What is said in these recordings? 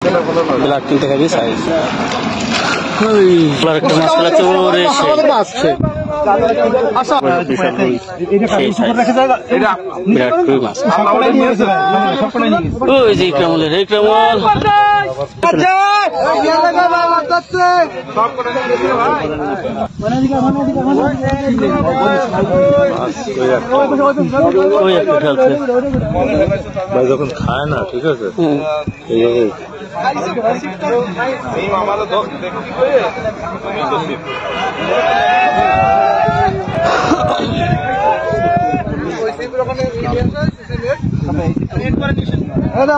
Black কিনতে খাবি size একটা মাছ ফেলাচ্ছে ওরে ওই যে ইকরামুলের ইকরামুল ওই একটা খেলছে ভাই যখন খায় না ঠিক আছে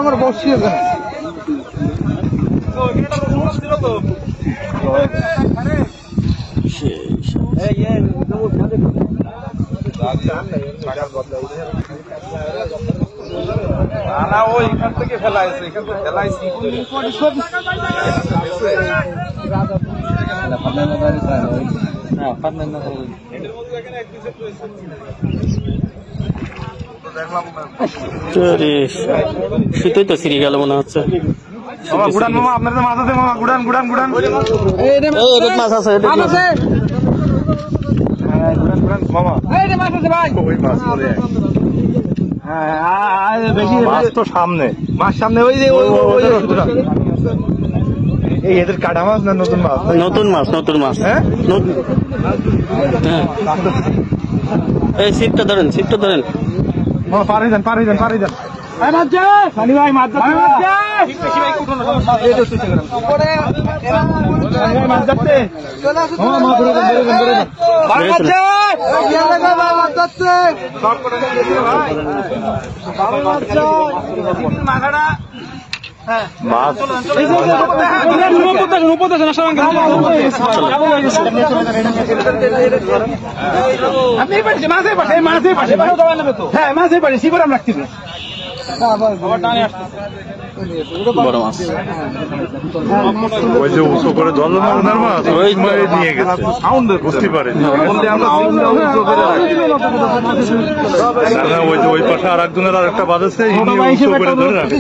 আমার বসছি ওইখান থেকে ফেলাইছে এখান থেকে ফেলাইছি শীতই তো সিঁড়ি গেল মনে হচ্ছে গুড়ান মামা আপনার মাছ আছে মামা গুড়ান গুড়ান গুড়ান মাছ আছে মামা মাছ আছে ভাই ওই মাছ মাছ তো সামনে মাছ সামনে ওই যে এই এদের কাটা মাছ না নতুন মাছ নতুন মাছ নতুন মাছ হ্যাঁ এই সিটটা ধরেন পারে যান মাঝে পারে শিবরাম রাখতে বড় মাছ ওই যে উঁচু করে জল মারনার মাছ ওই নিয়ে গেছে বুঝতে পারে ওই যে ওই পাশে আর একজনের আর একটা বাদ আছে উঁচু করে ধরে রাখে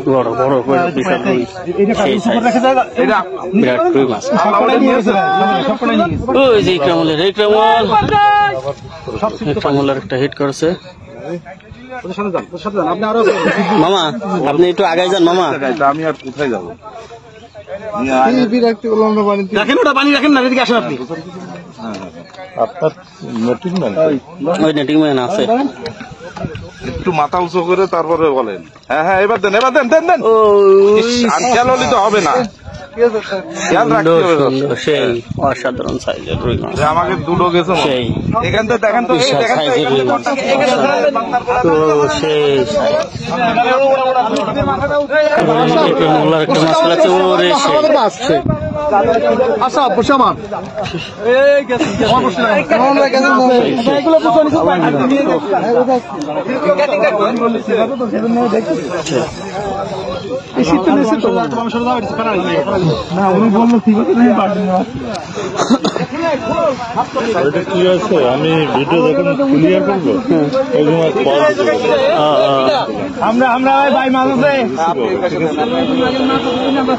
বড় বড় বিশাল বিরাট কই মাছ ওই যে ইকরামুলের ইকরামুলের একটা হিট করেছে মামা আপনি একটু আগে যান মামা আমি আর কোথায় যাবো রাখেন ওটা পানি রাখেন না এদিকে আসেন আপনি আপনার নেটিং ম্যান ওই নেটিং ম্যান আছে একটু মাথা উঁচু করে তারপরে বলেন হ্যাঁ এবার দেন খেয়াল হলে তো হবে না সেই অসাধারণ সাইজের রুই মাছ আমাকে দুটো গেছে সেই এখান থেকে দেখেন তো সাইজের রুই মাছ তো সেই মোল্লার একটা মাছ ফেলাচ্ছে ওরে সেই আচ্ছা বসে আমার কি আছে আমি ভিডিও যখন ক্লিয়ার করবো আমরা ভাই মানুষে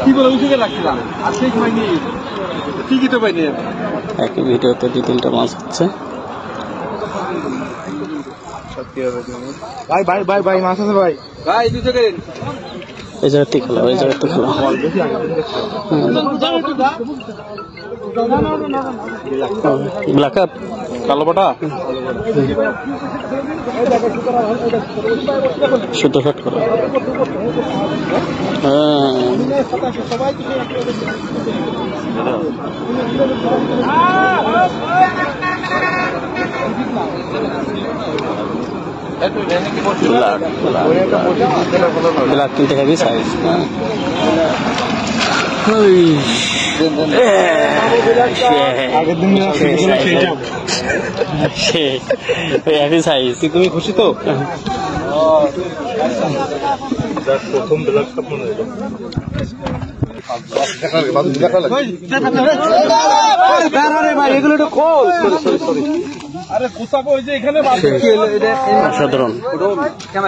কি বলে উঠে রাখছিলাম আর ঠিক হয়নি ঠিকই তো পাইনি একই ভিডিওতে 2-3টা মাছ হচ্ছে ভাই মাছ আছে ভাই দুটো করেন এই জায়গাতে খেলা ব্ল্যাক আপ কালো পাটা শুদ্ধ শট করো ব্ল্যাক কিনতে খাবি সাইজ তুমি খুশি তো প্রথম ব্ল্যাক কাপ মনে হয় এগুলো আরে কোথাও ওই যে এখানে অসাধারণ। কেন